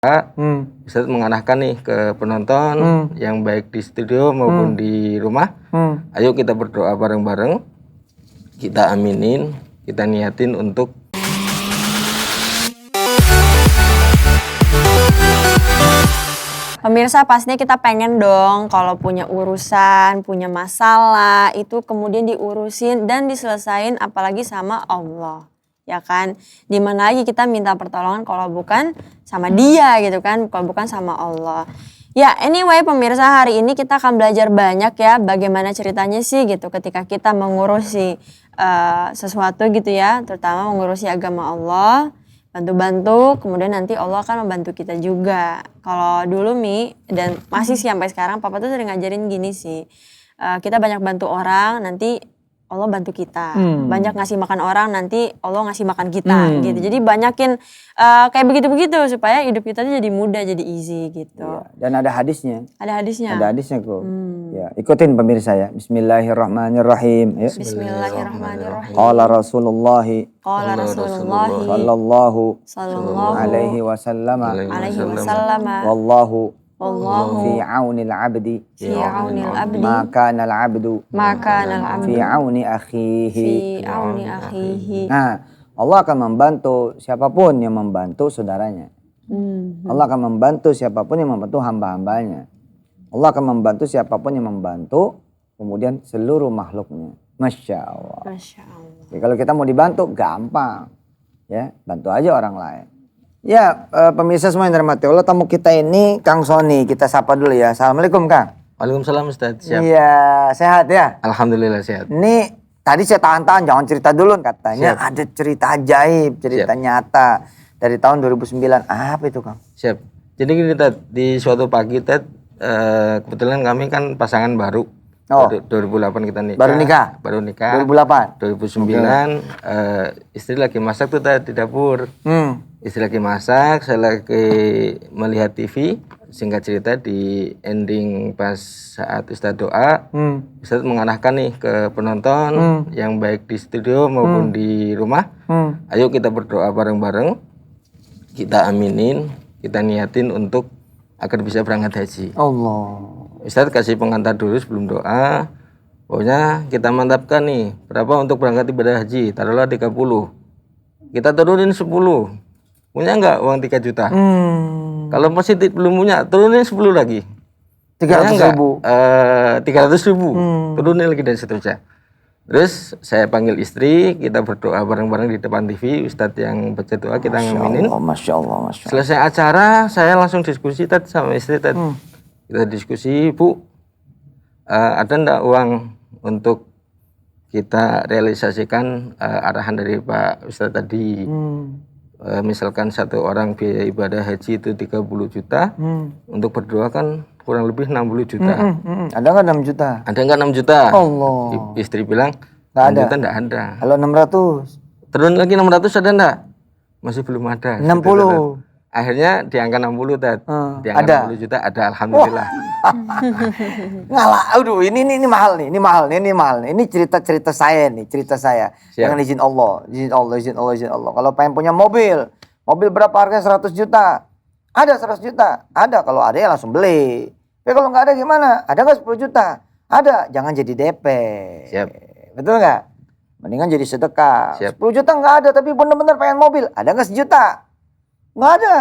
Ustadz mengarahkan nih ke penonton yang baik di studio maupun di rumah. Ayo kita berdoa bareng-bareng, kita aminin, kita niatin untuk pemirsa. Pastinya kita pengen dong kalau punya urusan, punya masalah itu kemudian diurusin dan diselesain, apalagi sama Allah, ya kan? Dimana lagi kita minta pertolongan kalau bukan sama Dia gitu kan, kalau bukan sama Allah. Ya anyway pemirsa, hari ini kita akan belajar banyak ya bagaimana ceritanya sih gitu ketika kita mengurusi sesuatu gitu ya, terutama mengurusi agama Allah. Bantu-bantu, kemudian nanti Allah akan membantu kita juga. Kalau dulu Mi, dan masih sih sampai sekarang, Papa tuh sering ngajarin gini sih. Kita banyak bantu orang, nanti Allah bantu kita. Banyak ngasih makan orang, nanti Allah ngasih makan kita gitu. Jadi banyakin kayak begitu-begitu supaya hidup kita tuh jadi mudah, jadi easy gitu. Ya, dan ada hadisnya. Ada hadisnya? Ada hadisnya kok. Ya, ikutin pemirsa ya. Bismillahirrahmanirrahim. Ya. Bismillahirrahmanirrahim. Qala Rasulullah sallallahu alaihi wasallam. Wallahu fi aunil abdi ma kana al abdu fi auni akhihi. Nah, Allah akan membantu siapapun yang membantu saudaranya. Allah akan membantu siapapun yang membantu hamba-hambanya. Allah akan membantu siapapun yang membantu kemudian seluruh makhluknya. Masya Allah. Masya Allah. Jadi kalau kita mau dibantu gampang, ya bantu aja orang lain. Ya pemirsa semua yang dirahmati Allah, tamu kita ini Kang Sony, kita sapa dulu ya. Assalamualaikum Kang. Waalaikumsalam Ustadz. Siap. Iya, sehat ya? Alhamdulillah sehat. Ini tadi saya tahan-tahan, jangan cerita dulu katanya. Siap. Ada cerita ajaib, cerita nyata dari tahun 2009. Apa itu Kang? Siap. Jadi gini Ted, di suatu pagi Ted, kebetulan kami kan pasangan baru. 2008 kita nikah. Baru nikah? 2008? 2009, istri lagi masak tuh Ted, di dapur. Istri lagi masak, saya lagi melihat TV. Singkat cerita di ending pas saat Ustadz doa, Ustadz mengarahkan nih ke penonton yang baik di studio maupun di rumah. Ayo kita berdoa bareng-bareng, kita aminin, kita niatin untuk agar bisa berangkat haji. Allah. Ustadz kasih pengantar dulu sebelum doa. Pokoknya kita mantapkan nih, berapa untuk berangkat ibadah haji, taruhlah 30. Kita turunin 10. Punya nggak uang 3 juta? Kalau masih belum punya, turunin 10 lagi. 300.000. 300.000. Turunin lagi dan seterusnya. Terus saya panggil istri, kita berdoa bareng-bareng di depan TV. Ustadz yang baca doa, kita ngaminin. Masya Allah. Selesai acara, saya langsung diskusi tadi sama istri tadi. Kita diskusi, Bu, ada ndak uang untuk kita realisasikan arahan dari Pak Ustadz tadi. Misalkan satu orang biaya ibadah haji itu 30 juta, untuk berdoa kan kurang lebih 60 juta. Ada nggak 6 juta? Ada nggak 6 juta? Allah. Istri bilang, nggak 6 ada. juta nggak ada. Kalau 600? Turun lagi 600 ada nggak? Masih belum ada. 60? Akhirnya di angka 60 Ted. Di angka ada. 60 juta ada, alhamdulillah. Ngalah, aduh ini mahal nih, ini mahal nih. Ini cerita saya nih, cerita saya. Siap. Dengan izin Allah. Kalau pengen punya mobil berapa harganya 100 juta? Ada 100 juta. Ada, kalau ada ya langsung beli. Tapi kalau nggak ada gimana? Ada nggak 10 juta? Ada, jangan jadi DP. Siap. Betul nggak? Mendingan jadi sedekah. Siap. 10 juta nggak ada, tapi bener-bener pengen mobil. Ada nggak 1 juta? Nggak ada.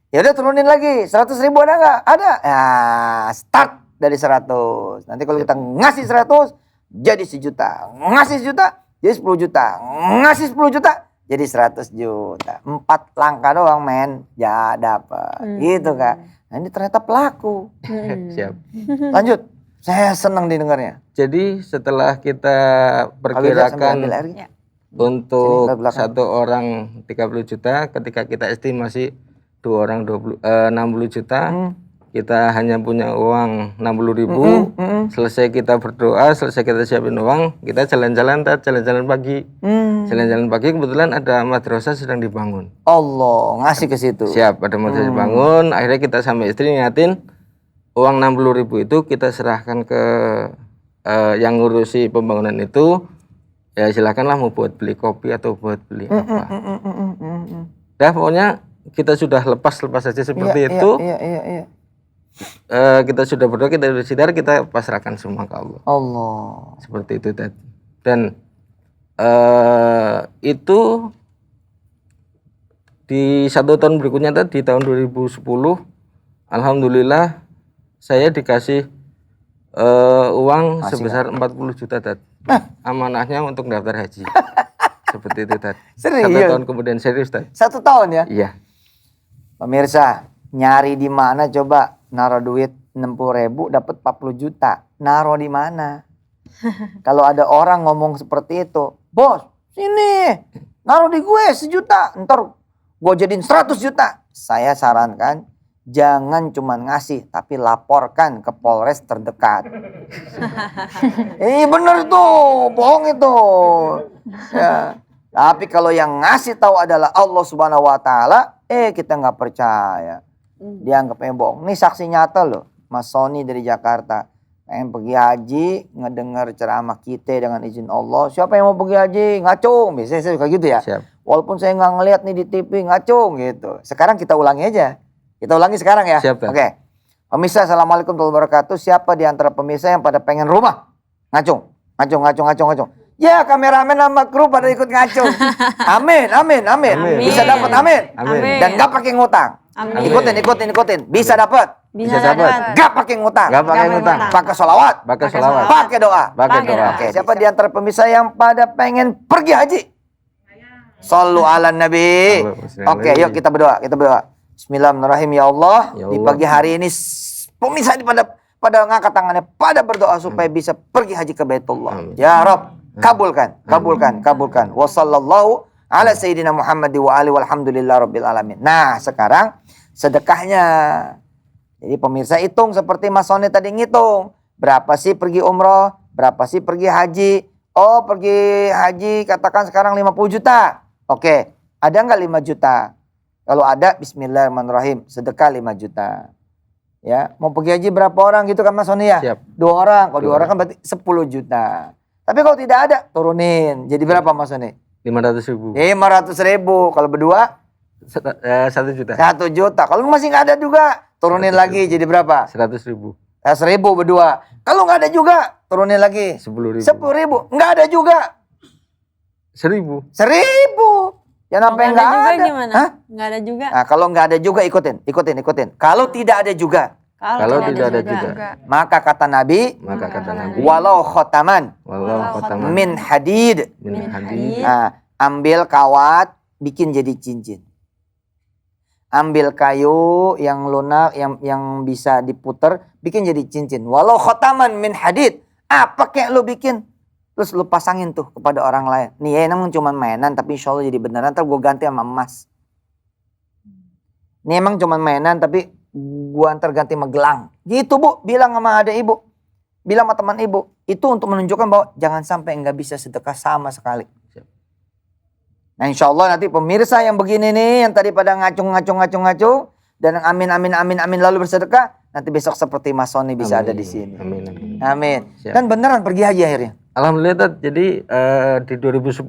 Ya udah turunin lagi, 100.000 ada nggak? Ada. Ya, start dari 100. Nanti kalau kita ngasih 100, jadi 1 juta. Ngasih 1 juta, jadi 10 juta. Ngasih 10 juta, jadi 100 juta. 4 langkah doang men, ya dapat. Gitu Kak. Nah ini ternyata pelaku. Siap. Lanjut, saya senang didengarnya. Jadi setelah kita perkirakan untuk satu orang 30 juta, ketika kita estimasi 2 orang 60 juta, kita hanya punya uang 60.000. Selesai kita berdoa, selesai kita siapin uang, kita jalan-jalan pagi. Jalan-jalan pagi kebetulan ada madrasah sedang dibangun. Allah ngasih ke situ. Siap, ada madrasah dibangun. Akhirnya kita sama istri ngingatin uang 60.000 itu kita serahkan ke yang ngurusi pembangunan itu. Ya silakanlah mau buat beli kopi atau buat beli apa. Dah pokoknya kita sudah lepas saja seperti Iya, itu, Iya. kita sudah berdoa, kita bersidar, kita pasrahkan semua ke Allah. Allah. Seperti itu tadi. Dan itu di 1 tahun berikutnya tadi, di tahun 2010, alhamdulillah saya dikasih uang sebesar 40 juta tadi. Amanahnya untuk daftar haji. Seperti itu tadi. Serius? 1 tahun kemudian, serius tadi. 1 tahun ya? Iya. Pemirsa, nyari di mana coba naruh duit 60.000 dapat 40 juta. Naruh di mana? Kalau ada orang ngomong seperti itu, bos, sini, naruh di gue 1 juta, ntar gue jadiin 100 juta. Saya sarankan, jangan cuma ngasih, tapi laporkan ke Polres terdekat. Bener tuh, bohong itu. Ya. Tapi kalau yang ngasih tahu adalah Allah Subhanahu Wa Taala, kita nggak percaya. Dianggapnya bohong. Ini saksi nyata loh, Mas Sony dari Jakarta. Pengen pergi haji, ngedengar ceramah kita dengan izin Allah. Siapa yang mau pergi haji? Ngacung. Biasanya saya suka gitu ya. Siap. Walaupun saya nggak ngeliat nih di TV, ngacung gitu. Sekarang kita ulangi aja. Kita ulangi sekarang ya. Siap, Oke. Pemirsa, assalamualaikum warahmatullahi wabarakatuh. Siapa di antara pemirsa yang pada pengen rumah? Ngacung. Ya, kameramen sama kru pada ikut ngacung. Amin. Bisa dapat amin. Amin. Dan nggak pakai ngutang. Amin. Ikutin. Bisa dapat. Bisa dapat. dapat. Nggak pakai ngutang. Nggak pakai ngutang. Pakai sholawat. Pakai sholawat. Pakai doa. Pakai Pakai doa. doa. Oke, siapa di antara pemirsa yang pada pengen pergi haji? Sallu ala nabi. Oke, yuk kita berdoa. Bismillahirrahmanirrahim. Ya Allah, Ya di Allah. pagi hari ini pemirsa ini pada ngangkat tangannya, pada berdoa supaya bisa pergi haji ke Baitullah. Amin. Ya Rabb, kabulkan. Wa sallallahu ala sayyidina Muhammad wa alihi walhamdulillah rabbil alamin. Nah, sekarang sedekahnya. Jadi pemirsa hitung seperti Mas Sony tadi ngitung. Berapa sih pergi umroh? Berapa sih pergi haji? Oh, pergi haji katakan sekarang 50 juta. Oke, ada nggak 5 juta? Kalau ada, bismillahirrahmanirrahim, sedekah 5 juta. Ya, mau pergi haji berapa orang gitu kan Mas Sony ya? Siap. 2 orang. Kalau 2 2 orang kan berarti 10 juta. Tapi kalau tidak ada, turunin. Jadi berapa Mas Sony? 500.000. 500.000. Kalau berdua, 1 juta. 1 juta. Kalau masih nggak ada juga, turunin 100.000. lagi. Jadi berapa? 100.000. 100.000 berdua. Kalau nggak ada juga, turunin lagi. 10.000. 10.000. Nggak ada juga. 1.000. 1.000. Ya Kalau sampai nggak nggak ada ada. juga gimana? Hah? Nggak ada juga. Nah, kalau nggak ada juga ikutin. Kalau tidak ada juga, Kalau tidak ada juga. maka kata Nabi, Maka kata Nabi, walau khotaman wallahu khataman min hadid. min hadid. Nah, ambil kawat, bikin jadi cincin. Ambil kayu yang lunak, yang bisa diputer, bikin jadi cincin. Walau khotaman min hadid. Apa kayak lu bikin? Terus lu pasangin tuh kepada orang lain. Nih ya emang cuma mainan, tapi insya Allah jadi beneran. Ntar gue ganti sama emas. Ini emang cuma mainan, tapi gue antar ganti sama gelang. Gitu Bu, bilang sama ada ibu. Bilang sama teman ibu. Itu untuk menunjukkan bahwa jangan sampai nggak bisa sedekah sama sekali. Nah insya Allah nanti pemirsa yang begini nih, yang tadi pada ngacung, dan amin lalu bersedekah, nanti besok seperti Mas Sony bisa ada di sini. Amin. Amin. Siap. Dan beneran pergi haji akhirnya. Alhamdulillah Tat. Jadi di 2010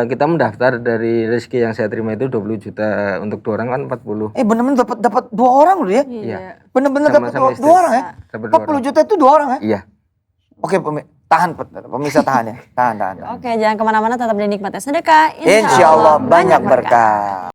kita mendaftar dari rezeki yang saya terima itu 20 juta untuk 2 orang kan 40. Bener-bener dapat 2 orang loh ya. Iya. Bener-bener dapat Sama-sama 2 istri. orang ya. Dapat 2 40 juta itu 2 orang ya. Iya. Oke, pemirsa tahan ya. Tahan. Oke, jangan kemana-mana, tetap dinikmati sedekah. Insya Allah banyak berkah.